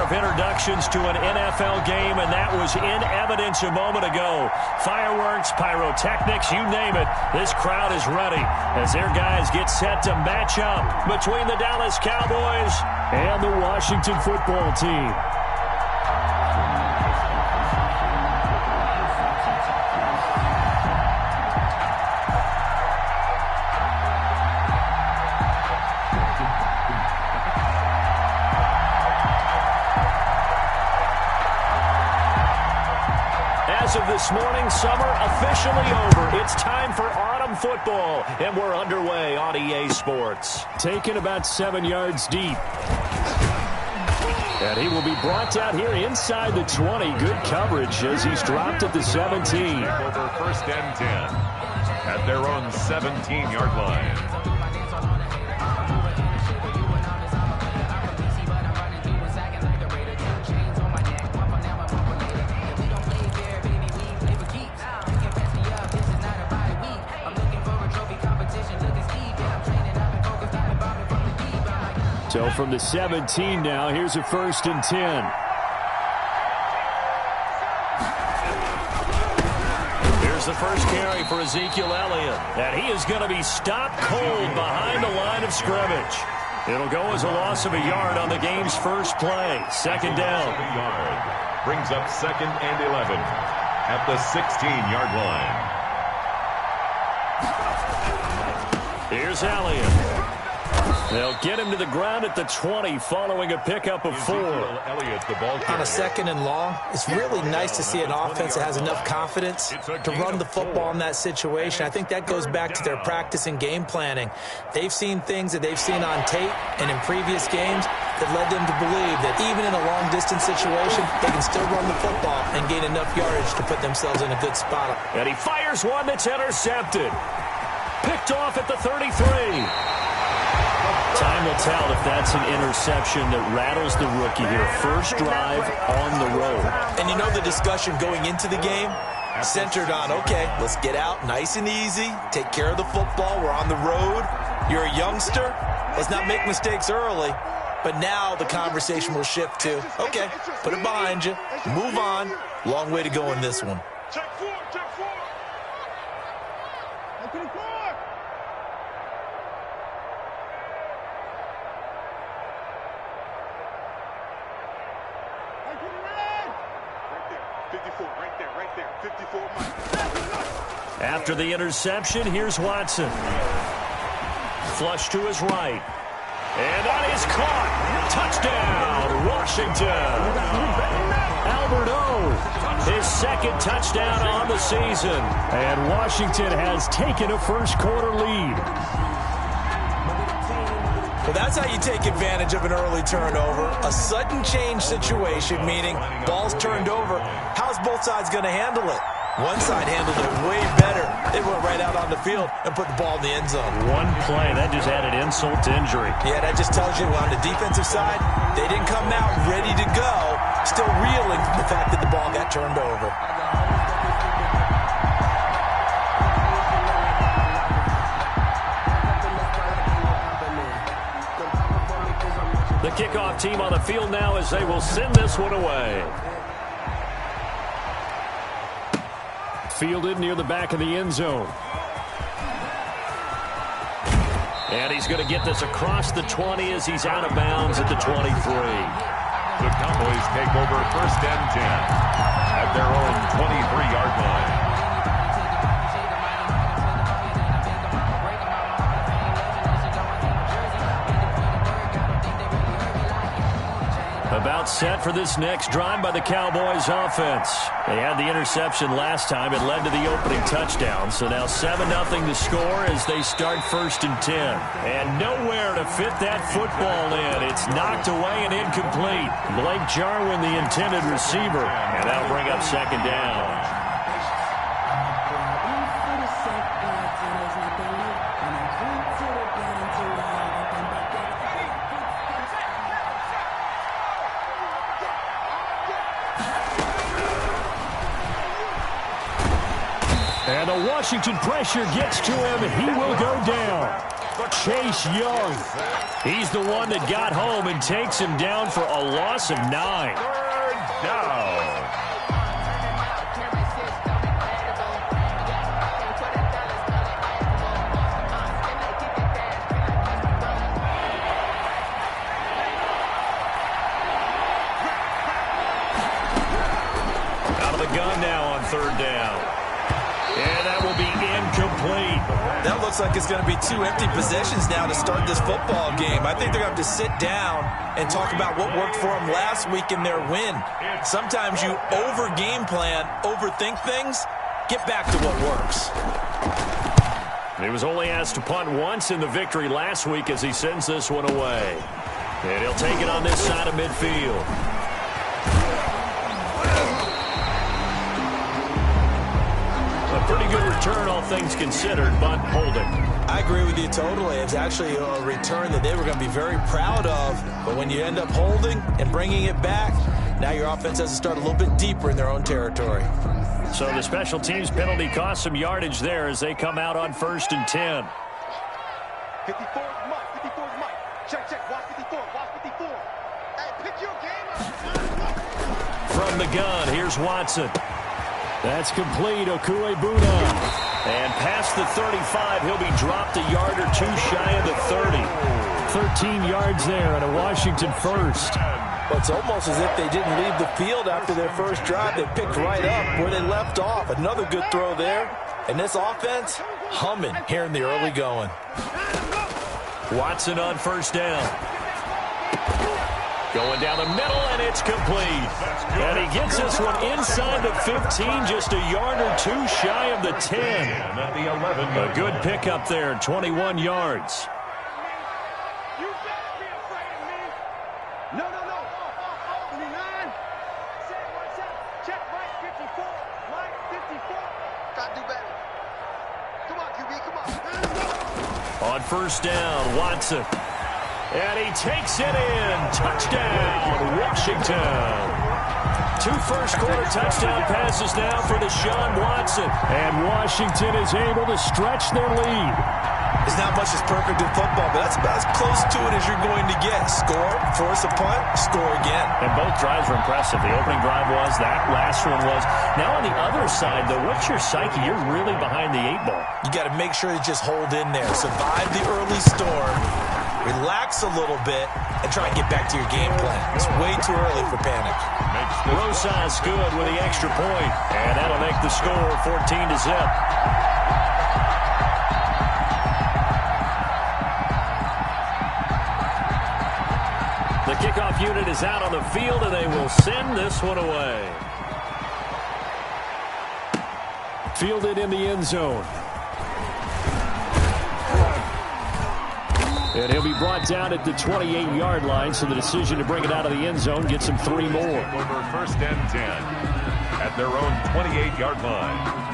of introductions to an NFL game, and that was in evidence a moment ago. Fireworks, pyrotechnics, you name it. This crowd is ready as their guys get set to match up between the Dallas Cowboys and the Washington football team. As of this morning, summer officially over. It's time for autumn football, and we're underway on EA Sports. Taken about 7 yards deep. And he will be brought down here inside the 20. Good coverage as he's dropped at the 17. Over first and 10 at their own 17-yard line. So from the 17 now, here's a 1st and 10. Here's the first carry for Ezekiel Elliott. And he is going to be stopped cold behind the line of scrimmage. It'll go as a loss of a yard on the game's first play. 2nd down. Brings up 2nd and 11 at the 16-yard line. Here's Elliott. They'll get him to the ground at the 20 following a pickup of 4. On a 2nd and long, it's really nice to see an offense that has enough confidence to run the football in that situation. I think that goes back to their practice and game planning. They've seen things that they've seen on tape and in previous games that led them to believe that even in a long-distance situation, they can still run the football and gain enough yardage to put themselves in a good spot. And he fires one that's intercepted. Picked off at the 33. Time will tell if that's an interception that rattles the rookie here. First drive on the road. And you know the discussion going into the game centered on, okay, let's get out nice and easy, take care of the football, we're on the road, you're a youngster, let's not make mistakes early. But now the conversation will shift to, okay, put it behind you, move on, long way to go in this one. After the interception, here's Watson. Flush to his right. And that is caught. Touchdown, Washington. Albert O, his 2nd touchdown on the season. And Washington has taken a first-quarter lead. Well, that's how you take advantage of an early turnover. A sudden change situation, meaning ball's turned over. How's both sides going to handle it? One side handled it way better. They went right out on the field and put the ball in the end zone. One play, that just added insult to injury. Yeah, that just tells you on the defensive side, they didn't come out ready to go, still reeling from the fact that the ball got turned over. The kickoff team on the field now as they will send this one away. Fielded near the back of the end zone. And he's going to get this across the 20 as he's out of bounds at the 23. The Cowboys take over 1st and 10 at their own 23-yard line. About set for this next drive by the Cowboys offense. They had the interception last time. It led to the opening touchdown. So now 7-0 to score as they start 1st and 10. And nowhere to fit that football in. It's knocked away and incomplete. Blake Jarwin, the intended receiver. And that'll bring up 2nd down. And the Washington pressure gets to him. He will go down. Chase Young. He's the one that got home and takes him down for a loss of 9. Third down. Out of the gun now on third down. And that will be incomplete. That looks like it's going to be 2 empty possessions now to start this football game. I think they're going to have to sit down and talk about what worked for them last week in their win. Sometimes you over-game plan, overthink things. Get back to what works. He was only asked to punt once in the victory last week as he sends this one away. And he'll take it on this side of midfield. A pretty good return, all things considered, but holding. I agree with you totally. It's actually a return that they were going to be very proud of. But when you end up holding and bringing it back, now your offense has to start a little bit deeper in their own territory. So the special teams penalty cost some yardage there as they come out on 1st and 10. 54 is Mike. 54 is Mike. Check. Watch 54. Watch 54. Hey, pick your game up. From the gun, here's Watson. That's complete. Okuebuna. And past the 35, he'll be dropped a yard or 2 shy of the 30. 13 yards there and a Washington first. Well, it's almost as if they didn't leave the field after their first drive. They picked right up where they left off. Another good throw there. And this offense, humming here in the early going. Watson on 1st down. Going down the middle, and it's complete. And he gets this one inside the 15, just a yard or 2 shy of the 10. At the 11. A good pickup there, 21 yards. You better be afraid of me. No. 29. Check Mike 54. Mike 54. Gotta do better. Come on, QB, come on. On 1st down, Watson. And he takes it in. Touchdown, Washington. 2 first-quarter touchdown passes now for Deshaun Watson. And Washington is able to stretch their lead. It's not much as perfect in football, but that's about as close to it as you're going to get. Score, force a punt, score again. And both drives were impressive. The opening drive was, that last one was. Now on the other side, though, what's your psyche? You're really behind the 8 ball. You got to make sure you just hold in there. Survive the early storm. Relax a little bit and try and get back to your game plan. It's way too early for panic. Rosas good with the extra point. And that'll make the score 14-0. The kickoff unit is out on the field, and they will send this one away. Fielded in the end zone. And he'll be brought down at the 28-yard line, so the decision to bring it out of the end zone gets him 3 more. Over 1st and 10 at their own 28-yard line.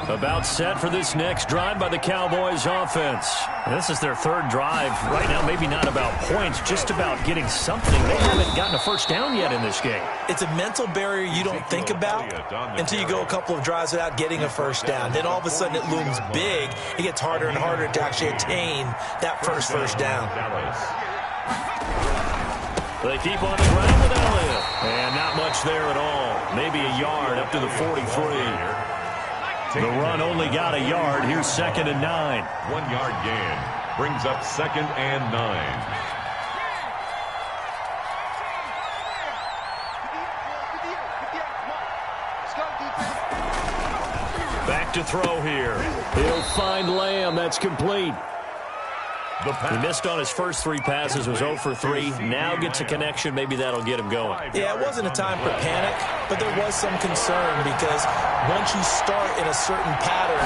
About set for this next drive by the Cowboys offense. And this is their 3rd drive. Right now, maybe not about points, just about getting something. They haven't gotten a first down yet in this game. It's a mental barrier you don't think about until you go a couple of drives without getting a first down. Then all of a sudden it looms big. It gets harder and harder to actually attain that first down. They keep on the ground with Elliott. And not much there at all. Maybe a yard up to the 43. The run only got a yard. Here's 2nd and 9. 1-yard gain brings up 2nd and 9. Back to throw here. He'll find Lamb. That's complete. He missed on his first 3 passes, was 0 for 3. Now gets a connection. Maybe that'll get him going. Yeah, it wasn't a time for panic, but there was some concern because once you start in a certain pattern,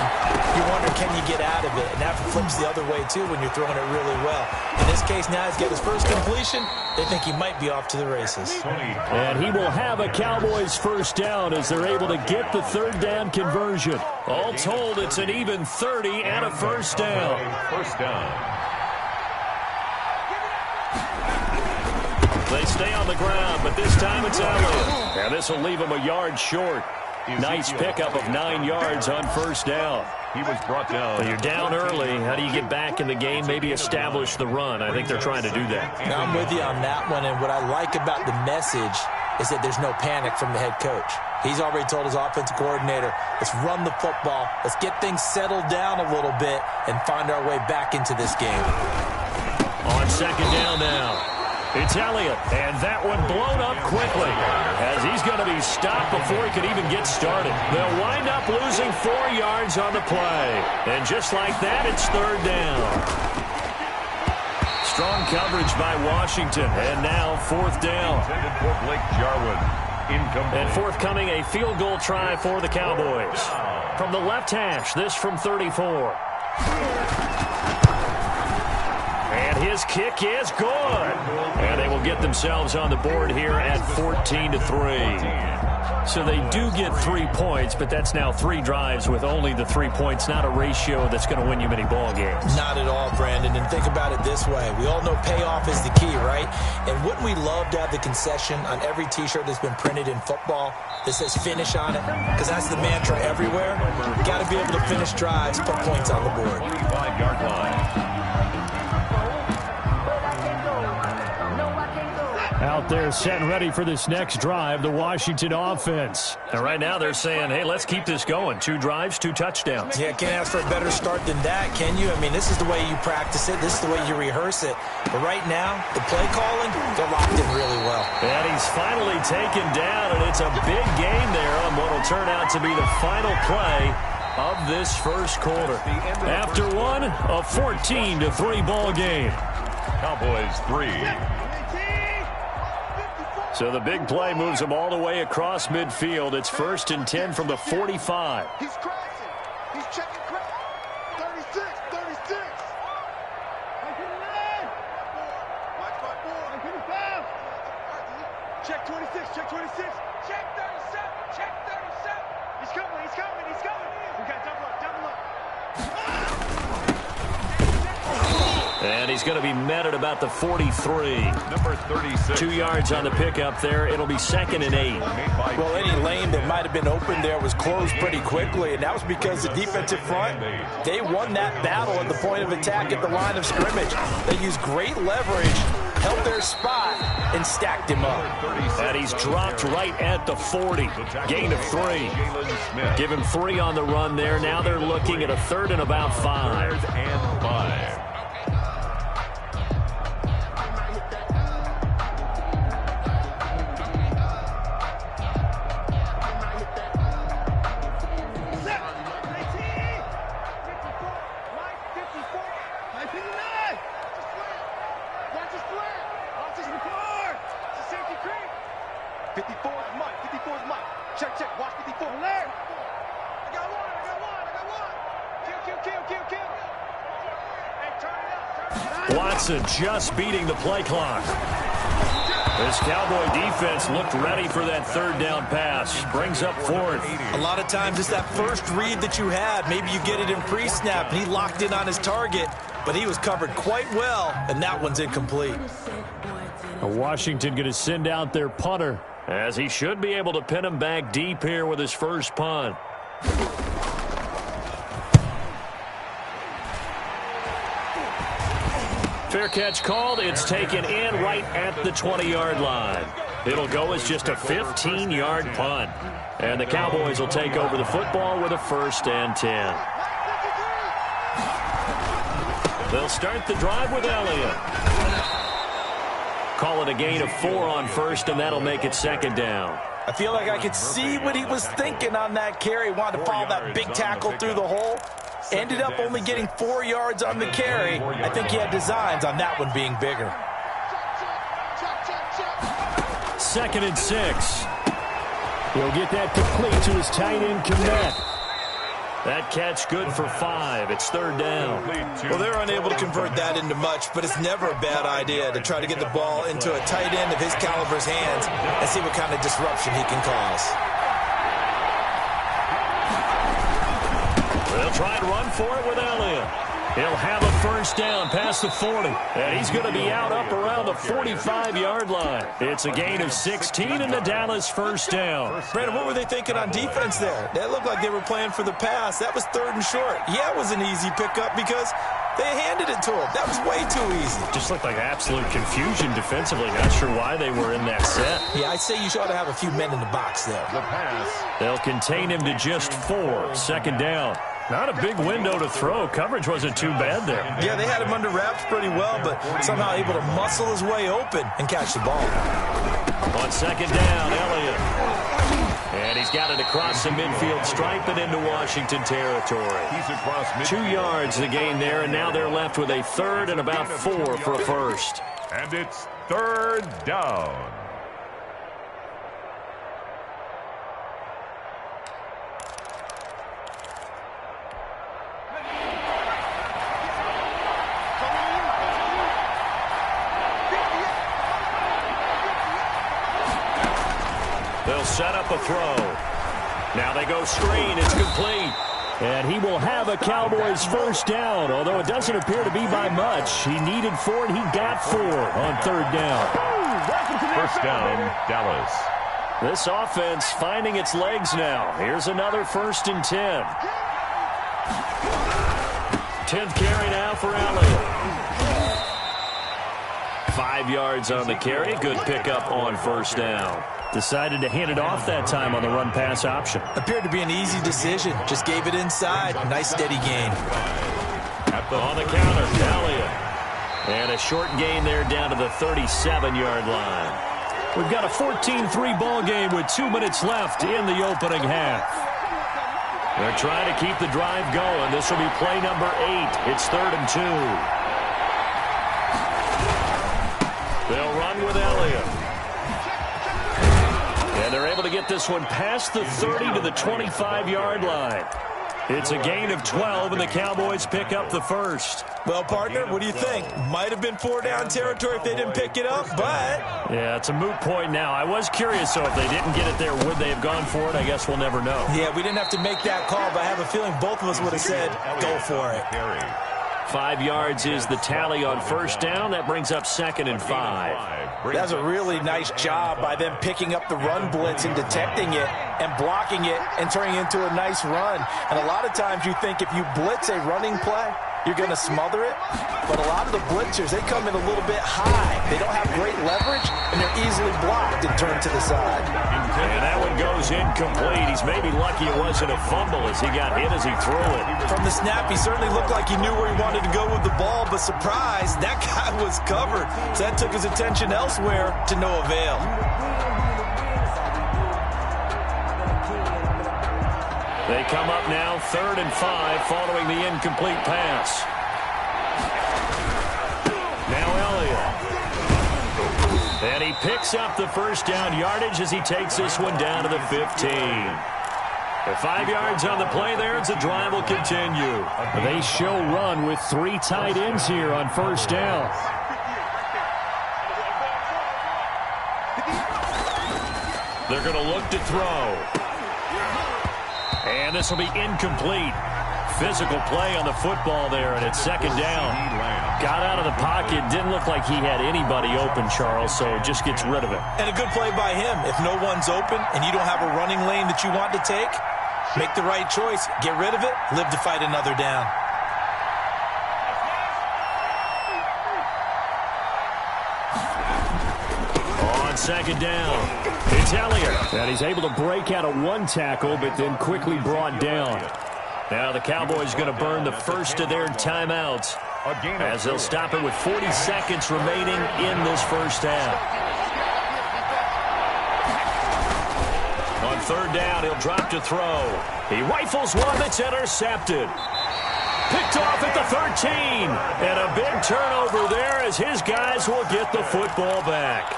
you wonder, can you get out of it? And that flips the other way, too, when you're throwing it really well. In this case, now he's got his first completion. They think he might be off to the races. And he will have a Cowboys first down as they're able to get the 3rd down conversion. All told, it's an even 30 and a first down. First down. They stay on the ground, but this time it's Elliott. And this will leave him a yard short. Nice pickup of 9 yards on first down. He was brought down. Well, you're down early. How do you get back in the game, maybe establish the run? I think they're trying to do that. Now, I'm with you on that one, and what I like about the message is that there's no panic from the head coach. He's already told his offensive coordinator, let's run the football, let's get things settled down a little bit, and find our way back into this game. On second down now, it's Elliott, and that one blown up quickly as he's going to be stopped before he could even get started. They'll wind up losing 4 yards on the play, and just like that, it's third down. Strong coverage by Washington, and now fourth down. Intended for Blake Jarwin. Incomplete. And forthcoming, a field goal try for the Cowboys. From the left hash, this from 34. And his kick is good. And they will get themselves on the board here at 14-3. So they do get 3 points, but that's now 3 drives with only the 3 points, not a ratio that's going to win you many ball games. Not at all, Brandon. And think about it this way. We all know payoff is the key, right? And wouldn't we love to have the concession on every T-shirt that's been printed in football that says finish on it? Because that's the mantra everywhere. You got to be able to finish drives, put points on the board. 25-yard line. Out there set and ready for this next drive, the Washington offense. And right now they're saying, hey, let's keep this going. 2 drives, 2 touchdowns. Yeah, can't ask for a better start than that, can you? I mean, this is the way you practice it. This is the way you rehearse it. But right now, the play calling, they're locked in really well. And he's finally taken down, and it's a big gain there on what will turn out to be the final play of this first quarter. After one, a 14-3 ball game. Cowboys 3. So the big play moves them all the way across midfield. It's 1st and 10 from the 45. He's crashing. He's checking crash. 36, 36. Watch my board. Check 26, check 26. Check 37, check 37. He's coming, he's coming, he's coming. We got double up, double up. And he's going to be met at about the 43. Number 36. 2 yards on the pickup there. It'll be 2nd and 8. Well, any lane that might have been open there was closed pretty quickly, and that was because the defensive front, they won that battle at the point of attack at the line of scrimmage. They used great leverage, held their spot, and stacked him up. And he's dropped right at the 40. Gain of 3. Give him 3 on the run there. Now they're looking at a 3rd and about 5. 3rd and 5. Watson just beating the play clock. This Cowboy defense looked ready for that 3rd down pass. Brings up 4th. A lot of times it's that first read that you had. Maybe you get it in pre-snap, and he locked in on his target, but he was covered quite well, and that one's incomplete. Washington going to send out their punter, as he should be able to pin him back deep here with his first punt. Fair catch called. It's taken in right at the 20-yard line. It'll go as just a 15-yard punt. And the Cowboys will take over the football with a 1st and 10. They'll start the drive with Elliott. Call it a gain of 4 on 1st, and that'll make it 2nd down. I feel like I could see what he was thinking on that carry. Wanted to follow that big tackle through the hole. Ended up only getting 4 yards on the carry. I think he had designs on that one being bigger. 2nd and 6. He'll get that complete to his tight end, Kmet. That catch good for 5. It's 3rd down. Well, they're unable to convert that into much, but it's never a bad idea to try to get the ball into a tight end of his caliber's hands and see what kind of disruption he can cause. They'll try and run for it with Elliott. He'll have a first down past the 40. And he's going to be out up around the 45-yard line. It's a gain of 16 and the Dallas first down. Brandon, what were they thinking on defense there? That looked like they were playing for the pass. That was 3rd and short. Yeah, it was an easy pickup because they handed it to him. That was way too easy. Just looked like absolute confusion defensively. Not sure why they were in that set. Yeah, I'd say you ought to have a few men in the box there. The pass. They'll contain him to just 4. Second down. Not a big window to throw. Coverage wasn't too bad there. Yeah, they had him under wraps pretty well, but somehow able to muscle his way open and catch the ball. On second down, Elliott. And he's got it across the midfield stripe and into Washington territory. He's across midfield. 2 yards the gain there, and now they're left with a 3rd and about 4 for a first. And it's 3rd down. They'll set up a throw. Now they go screen. It's complete. And he will have a Cowboys first down, although it doesn't appear to be by much. He needed 4, and he got 4 on 3rd down. First down, Dallas. This offense finding its legs now. Here's another 1st and 10. 10th carry now for Elliott. 5 yards on the carry. Good pickup on first down. Decided to hand it off that time on the run-pass option. Appeared to be an easy decision. Just gave it inside. Nice steady gain. On the counter, Elliott. And a short gain there down to the 37-yard line. We've got a 14-3 ball game with 2 minutes left in the opening half. They're trying to keep the drive going. This will be play number 8. It's 3rd and 2. They'll run with Elliott. And they're able to get this one past the 30 to the 25-yard line. It's a gain of 12, and the Cowboys pick up the first. Well, partner, what do you think? Might have been 4-down territory if they didn't pick it up, but... Yeah, it's a moot point now. I was curious, so if they didn't get it there, would they have gone for it? I guess we'll never know. Yeah, we didn't have to make that call, but I have a feeling both of us would have said, go for it. 5 yards is the tally on first down. That brings up 2nd and 5. That's a really nice job by them picking up the run blitz and detecting it and blocking it and turning it into a nice run. And a lot of times you think if you blitz a running play, you're going to smother it. But a lot of the blitzers, they come in a little bit high. They don't have great leverage, and they're easily blocked and turned to the side. And that one goes incomplete. He's maybe lucky it wasn't a fumble as he got hit as he threw it. From the snap, he certainly looked like he knew where he wanted to go with the ball, but surprise, that guy was covered. So that took his attention elsewhere to no avail. They come up now 3rd and 5 following the incomplete pass. Now Elliott. And he picks up the first down yardage as he takes this one down to the 15. The 5 yards on the play there as the drive will continue. They show run with 3 tight ends here on first down. They're going to look to throw. And this will be incomplete. Physical play on the football there, and it's 2nd down. Got out of the pocket. Didn't look like he had anybody open, Charles, so just gets rid of it. And a good play by him. If no one's open and you don't have a running lane that you want to take, make the right choice. Get rid of it. Live to fight another down. On 2nd down, it's Elliott. And he's able to break out of 1 tackle, but then quickly brought down. Now the Cowboys going to burn the first of their timeouts as they'll stop it with 40 seconds remaining in this first half. On 3rd down, he'll drop to throw. He rifles one that's intercepted. Picked off at the 13. And a big turnover there as his guys will get the football back.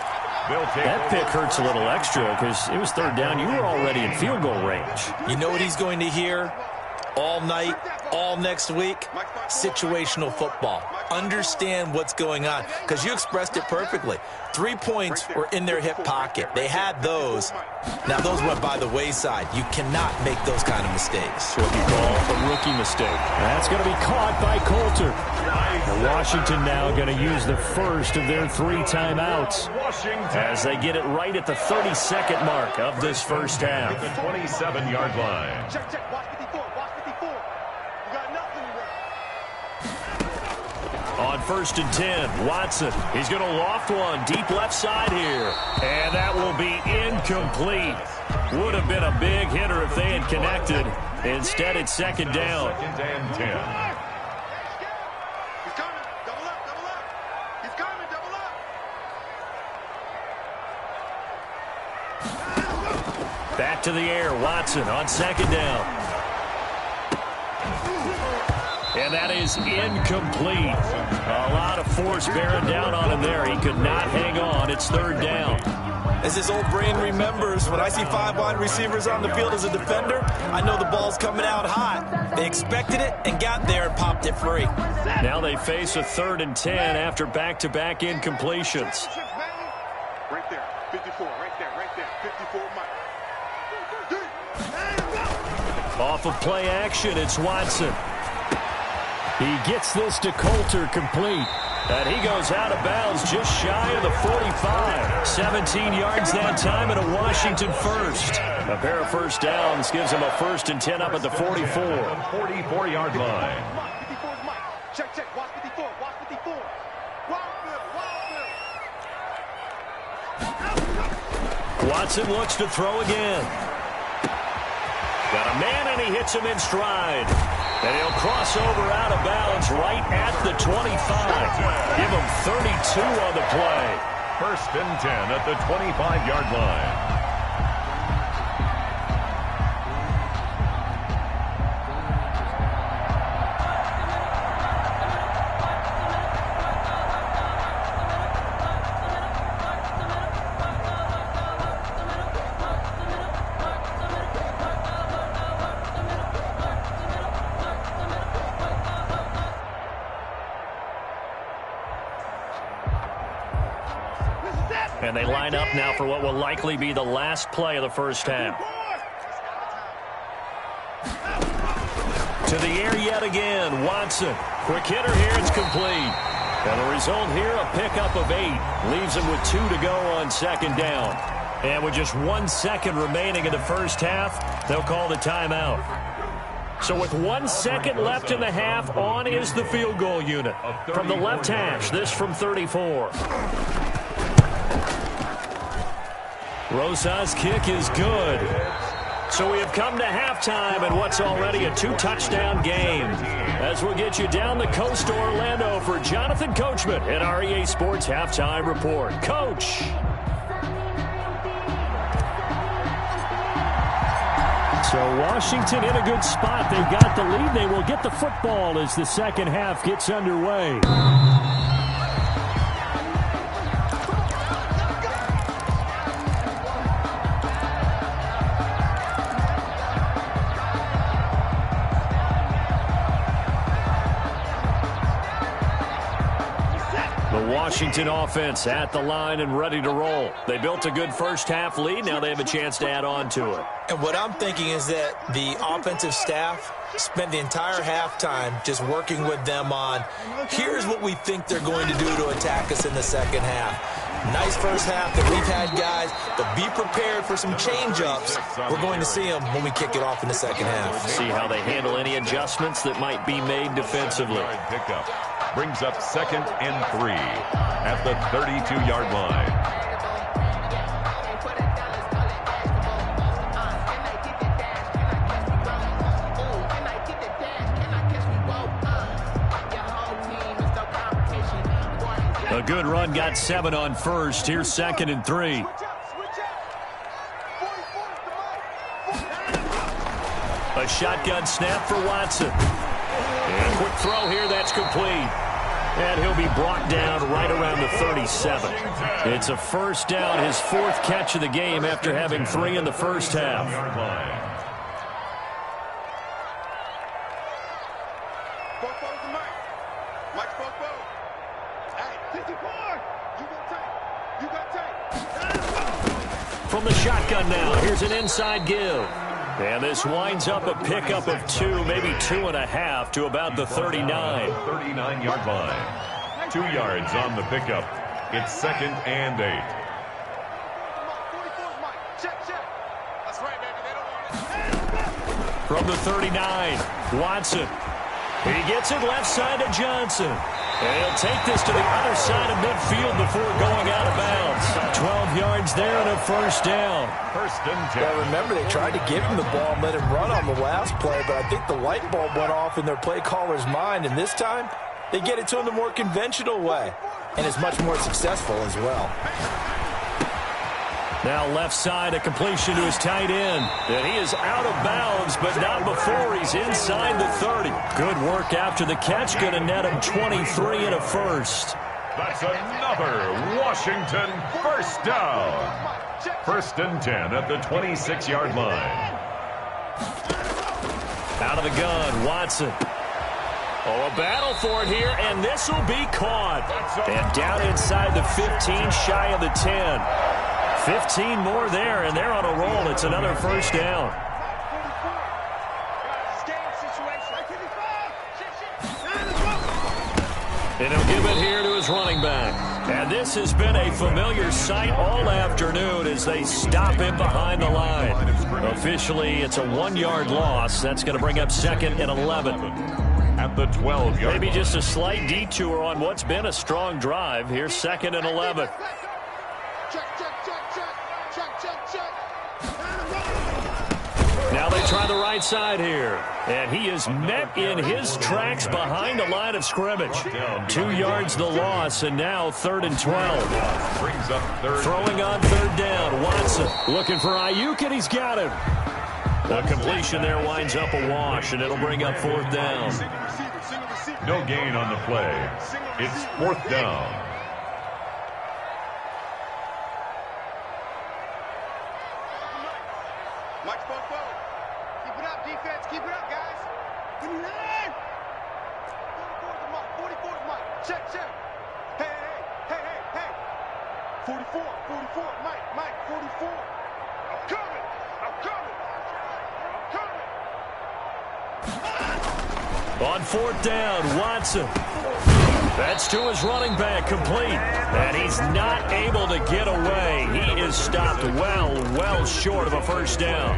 That pick hurts a little extra because it was 3rd down. You were already in field goal range. You know what he's going to hear all night, all next week? Situational football. understand what's going on, because you expressed it perfectly. 3 points were in their hip pocket. They had those. Now, those went by the wayside. You cannot make those kind of mistakes. What you call a rookie mistake. That's going to be caught by Coulter. And Washington now going to use the first of their 3 timeouts as they get it right at the 32nd mark of this first half. The 27-yard line. Check, check. Watch 54. Watch 54. You got nothing to On 1st and 10, Watson. He's going to loft one deep left side here. And that will be incomplete. Would have been a big hitter if they had connected. Instead, it's 2nd down. 2nd and 10. He's coming. Double up, double up. He's coming, double up. Back to the air, Watson on 2nd down. And that is incomplete. A lot of force bearing down on him there. He could not hang on. It's 3rd down. As his old brain remembers, when I see 5 wide receivers on the field as a defender, I know the ball's coming out hot. They expected it and got there and popped it free. Now they face a 3rd and 10 after back-to-back incompletions. Right there. 54. Right there. Right there. 54, Mike. Off of play action, it's Watson. He gets this to Coulter complete. And he goes out of bounds just shy of the 45. 17 yards that time and a Washington first. A pair of first downs gives him a 1st and 10 up at the 44. 44-yard line. 54's Mike. Check, check. Watch 54. Watch 54. Wild flip. Watson looks to throw again. Got a man and he hits him in stride. And he'll cross over out of bounds right at the 25. Give him 32 on the play. 1st and 10 at the 25-yard line. And they line up now for what will likely be the last play of the first half. To the air yet again, Watson. Quick hitter here, it's complete. And the result here, a pickup of 8. Leaves him with 2 to go on 2nd down. And with just 1 second remaining in the first half, they'll call the timeout. So with 1 second left in the half, on is the field goal unit. From the left hash, this from 34. Rosa's kick is good. So we have come to halftime in what's already a 2-touchdown game. As we'll get you down the coast to Orlando for Jonathan Coachman at our EA Sports Halftime Report. Coach. So Washington in a good spot. They've got the lead. They will get the football as the second half gets underway. Washington offense at the line and ready to roll. They built a good first half lead. Now they have a chance to add on to it. And what I'm thinking is that the offensive staff spent the entire halftime just working with them on, here's what we think they're going to do to attack us in the second half. Nice first half that we've had, guys, but be prepared for some change-ups. We're going to see them when we kick it off in the second half. See how they handle any adjustments that might be made defensively. Pickup brings up 2nd and 3 at the 32-yard line. A good run got 7 on first. Here's 2nd and 3. A shotgun snap for Watson. And a quick throw here, that's complete. And he'll be brought down right around the 37. It's a first down, his 4th catch of the game after having 3 in the first half. Mike's both. from the shotgun now. Here's an inside give. And this winds up a pickup of 2, maybe 2.5 to about the 39. 39-yard line. 2 yards on the pickup. It's 2nd and 8. From the 39, Watson. He gets it left side to Johnson. And he'll take this to the other side of midfield before going out of bounds. 12 yards there and a first down. First and 10. Well, remember, they tried to give him the ball and let him run on the last play, but I think the light bulb went off in their play caller's mind, and this time they get it to him the more conventional way, and it's much more successful as well. Now left side, a completion to his tight end. And he is out of bounds, but not before he's inside the 30. Good work after the catch. Going to net him 23 and a first. That's another Washington first down. First and 10 at the 26-yard line. Out of the gun, Watson. Oh, a battle for it here, and this will be caught. And down inside the 15, shy of the 10. 15 more there, and they're on a roll. It's another first down. And he'll give it here to his running back. And this has been a familiar sight all afternoon as they stop him behind the line. Officially, it's a 1-yard loss. That's going to bring up 2nd and 11. At the 12-yard Maybe line. just a slight detour on what's been a strong drive. Here's 2nd and 11. Now they try the right side here. And he is met in his tracks behind the line of scrimmage. 2 yards the loss, and now 3rd and 12. Brings up 3rd. Throwing on 3rd down. Watson looking for Ayuk, and he's got him. The completion there winds up a wash, and it'll bring up 4th down. No gain on the play. It's 4th down. Keep it up, defense. Keep it up, guys. 44 to Mike. Check. Hey. 44, Mike, 44. I'm coming. On 4th down, Watson. That's to his running back, complete. And he's not able to get away. He is stopped well short of a first down.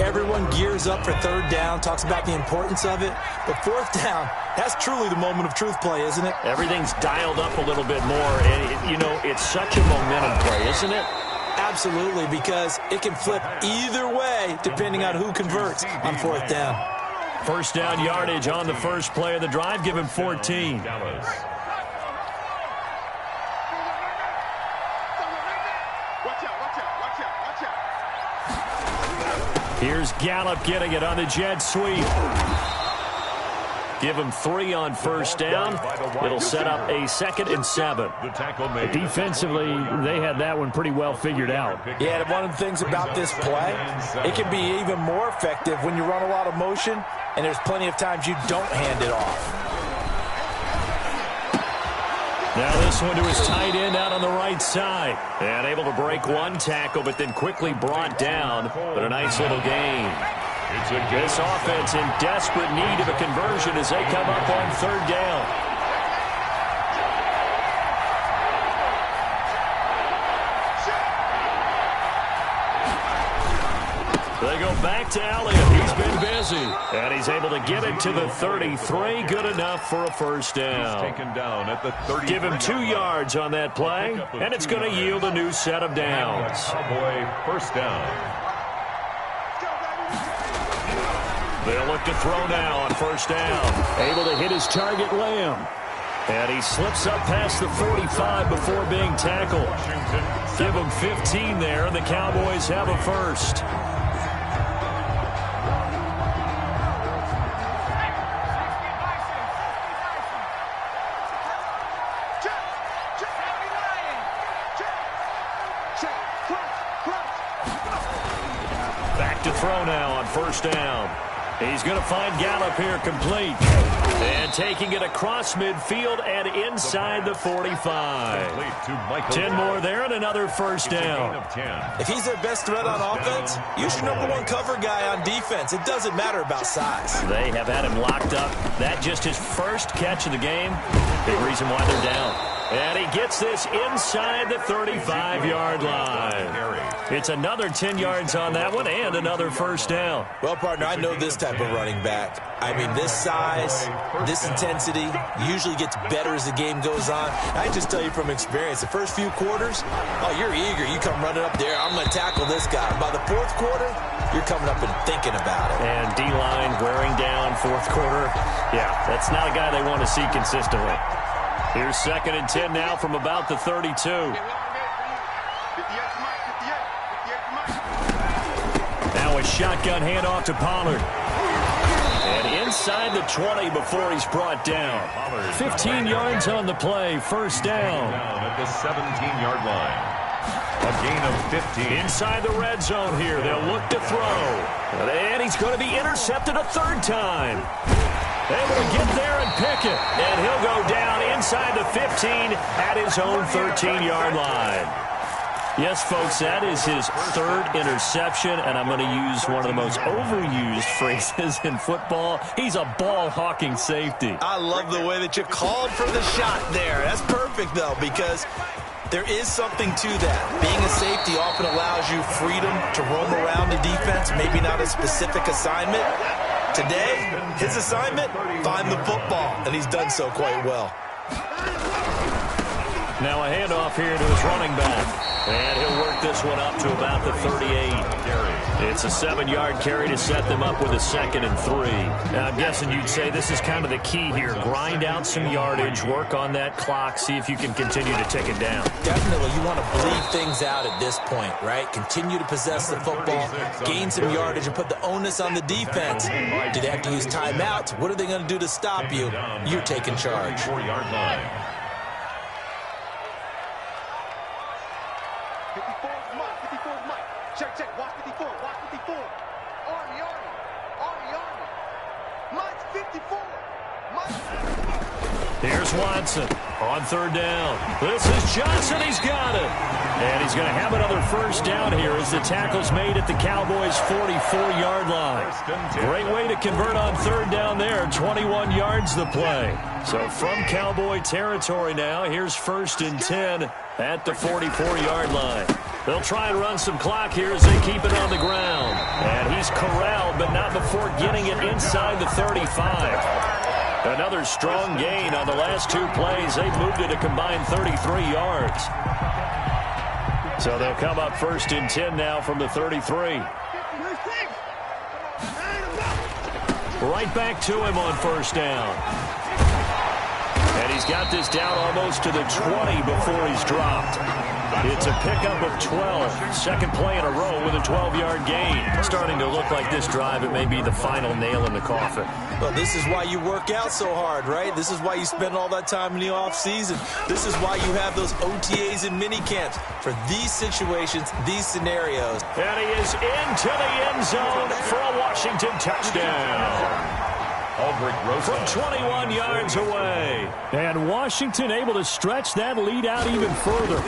Everyone gears up for 3rd down, talks about the importance of it. But 4th down, that's truly the moment of truth play, isn't it? Everything's dialed up a little bit more. And, it's such a momentum play, isn't it? Absolutely, because it can flip either way depending on who converts on 4th down. First down yardage on the first play of the drive. Give him 14. Dallas. Watch out. Here's Gallup getting it on the jet sweep. Give him 3 on first down. It'll set up a 2nd and 7. The tackle made. Defensively, they had that one pretty well figured out. Yeah, and one of the things about this play, it can be even more effective when you run a lot of motion, and there's plenty of times you don't hand it off. Now this one to his tight end out on the right side. And able to break one tackle, but then quickly brought down. But a nice little gain. This offense in desperate need of a conversion as they come up on 3rd down. They go back to Elliott. He's been busy. And he's able to get it to the 33. Good enough for a first down. He's taken down at the 30. Give him 2 yards on that play, and it's going to yield a new set of downs. Cowboy first down. They'll look to throw now on first down. Able to hit his target, Lamb. And he slips up past the 45 before being tackled. Give him 15 there, and the Cowboys have a first. Back to throw now on first down. He's going to find Gallup here complete. And taking it across midfield and inside the 45. 10 more there and another first down. If he's their best threat on offense, use your #1 cover guy on defense. It doesn't matter about size. They have had him locked up. That just his first catch of the game. Big reason why they're down. And he gets this inside the 35-yard line. It's another 10 yards on that one and another first down. Well, partner, I know this type of running back. I mean, this size, this intensity usually gets better as the game goes on. I just tell you from experience, the first few quarters, oh, you're eager. You come running up there, I'm going to tackle this guy. By the fourth quarter, you're coming up and thinking about it. And D-line wearing down fourth quarter. Yeah, that's not a guy they want to see consistently. Here's 2nd and 10 now from about the 32. Now a shotgun handoff to Pollard. And inside the 20 before he's brought down. 15 yards on the play, first down. At the 17-yard line. A gain of 15. Inside the red zone here, they'll look to throw. And he's going to be intercepted a third time. Able to get there and pick it. And he'll go down inside the 15 at his own 13-yard line. Yes, folks, that is his third interception, and I'm going to use one of the most overused phrases in football. He's a ball-hawking safety. I love the way that you called for the shot there. That's perfect, though, because there is something to that. Being a safety often allows you freedom to roam around the defense, maybe not a specific assignment. Today, his assignment, find the football, and he's done so quite well. Now a handoff here to his running back. And he'll work this one up to about the 38. It's a 7-yard carry to set them up with a 2nd and 3. Now, I'm guessing you'd say this is kind of the key here. Grind out some yardage, work on that clock, see if you can continue to take it down. Definitely, you want to bleed things out at this point, right? Continue to possess the football, gain some yardage, and put the onus on the defense. Do they have to use timeouts? What are they going to do to stop you? You're taking charge. 4-yard line. 54's Mike. Check. Watch 54. Army. Mike's 54. Here's Watson on 3rd down. This is Johnson. He's got it. And he's going to have another first down here as the tackle's made at the Cowboys' 44-yard line. Great way to convert on 3rd down there. 21 yards the play. So from Cowboy territory now, here's 1st and 10 at the 44-yard line. They'll try and run some clock here as they keep it on the ground. And he's corralled, but not before getting it inside the 35. Another strong gain on the last 2 plays. They've moved it a combined 33 yards. So they'll come up 1st and 10 now from the 33. Right back to him on 1st down. And he's got this down almost to the 20 before he's dropped. It's a pickup of 12. Second play in a row with a 12-yard gain. Starting to look like this drive, it may be the final nail in the coffin. Well, this is why you work out so hard, right? This is why you spend all that time in the offseason. This is why you have those OTAs and mini camps for these situations, these scenarios. And he is into the end zone for a Washington touchdown. From 21 yards away. And Washington able to stretch that lead out even further.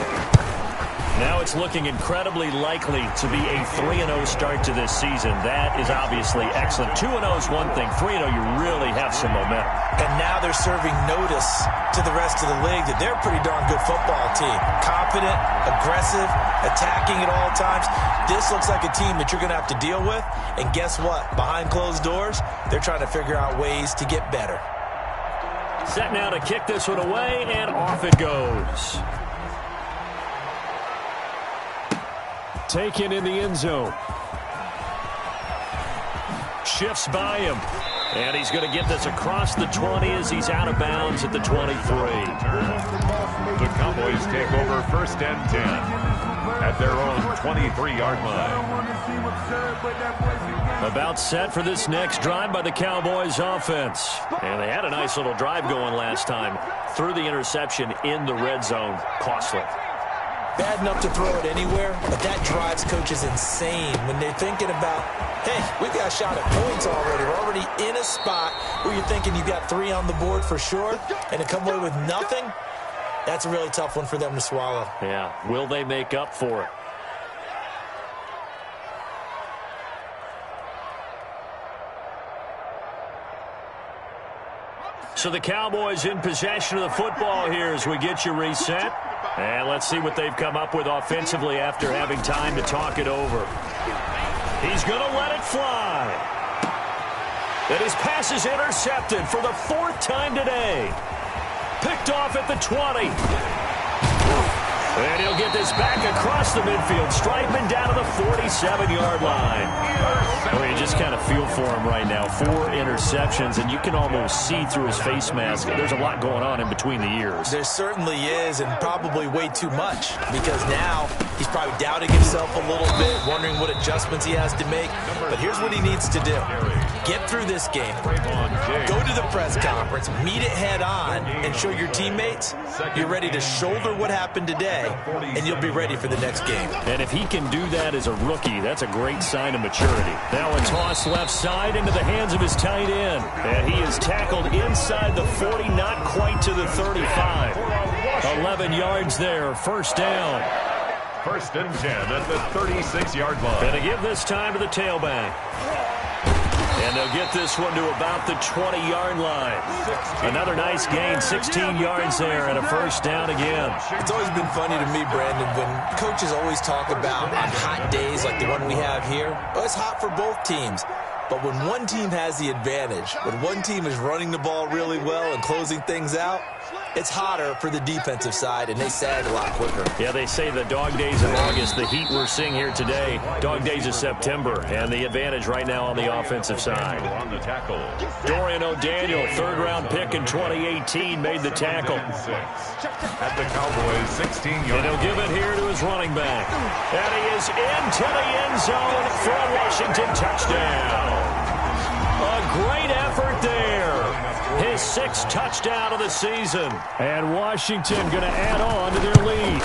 Now it's looking incredibly likely to be a 3-0 start to this season. That is obviously excellent. 2-0 is one thing. 3-0, you really have some momentum. And now they're serving notice to the rest of the league that they're a pretty darn good football team. Confident, aggressive, attacking at all times. This looks like a team that you're going to have to deal with. And guess what? Behind closed doors, they're trying to figure out ways to get better. Set now to kick this one away, and off it goes. Taken in the end zone. Shifts by him. And he's going to get this across the 20 as he's out of bounds at the 23. The Cowboys take over 1st and 10 at their own 23-yard line. About set for this next drive by the Cowboys offense. And they had a nice little drive going last time. Threw the interception in the red zone. Costly. bad enough to throw it anywhere, but that drives coaches insane when they're thinking about, hey, we've got a shot at points already. We're already in a spot where you're thinking you've got 3 on the board for sure, and to come away with nothing, that's a really tough one for them to swallow. Yeah, will they make up for it? So the Cowboys in possession of the football here as we get you reset. And let's see what they've come up with offensively after having time to talk it over. He's going to let it fly. And his pass is intercepted for the 4th time today. Picked off at the 20. And he'll get this back across the midfield stripe and down to the 47-yard line. Well, you just kind of feel for him right now. 4 interceptions, and you can almost see through his face mask. There's a lot going on in between the ears. There certainly is, and probably way too much, because now he's probably doubting himself a little bit, wondering what adjustments he has to make. But here's what he needs to do. Get through this game. Go to the press conference, meet it head on, and show your teammates you're ready to shoulder what happened today, and you'll be ready for the next game. And if he can do that as a rookie, that's a great sign of maturity. Now a toss left side into the hands of his tight end. And he is tackled inside the 40, not quite to the 35. 11 yards there, first down. 1st and 10 at the 36-yard line. And to give this time to the tailback. And they'll get this one to about the 20-yard line. Another nice gain, 16 yards there, and a first down again. It's always been funny to me, Brandon, when coaches always talk about on hot days like the one we have here. Well, it's hot for both teams. But when one team has the advantage, when one team is running the ball really well and closing things out, it's hotter for the defensive side, and they sag a lot quicker. Yeah, they say the dog days of August, the heat we're seeing here today, dog days of September, and the advantage right now on the offensive side. On the tackle. Dorian O'Daniel, 3rd-round pick in 2018, made the tackle. At the Cowboys' 16-yard And he'll give it here to his running back. And he is into the end zone for a Washington touchdown. A great effort there. His 6th touchdown of the season. And Washington going to add on to their lead.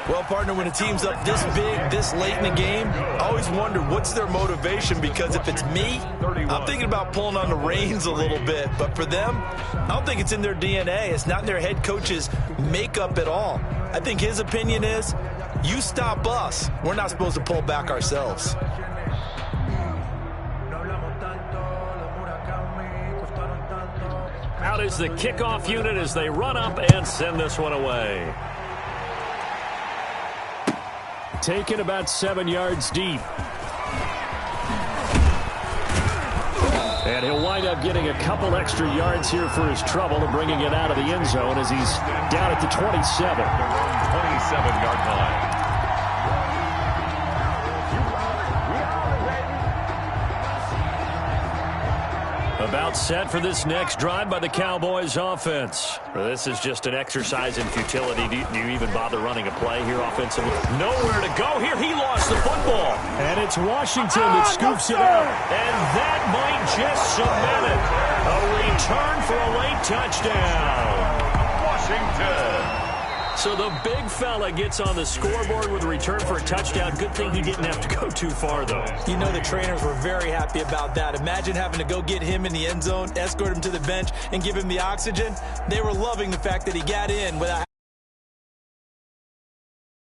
Well, partner, when a team's up this big, this late in the game, I always wonder what's their motivation, because if it's me, I'm thinking about pulling on the reins a little bit. But for them, I don't think it's in their DNA. It's not in their head coach's makeup at all. I think his opinion is, you stop us. We're not supposed to pull back ourselves. Out is the kickoff unit as they run up and send this one away. Taken about 7 yards deep. And he'll wind up getting a couple extra yards here for his trouble and bringing it out of the end zone as he's down at the 27. 27-yard line. About set for this next drive by the Cowboys offense. This is just an exercise in futility. Do you even bother running a play here offensively? Nowhere to go here. He lost the football. And it's Washington that scoops it out. And that might just cement it. A return for a late touchdown. Washington. So the big fella gets on the scoreboard with a return for a touchdown. Good thing he didn't have to go too far, though. You know the trainers were very happy about that. Imagine having to go get him in the end zone, escort him to the bench, and give him the oxygen. They were loving the fact that he got in without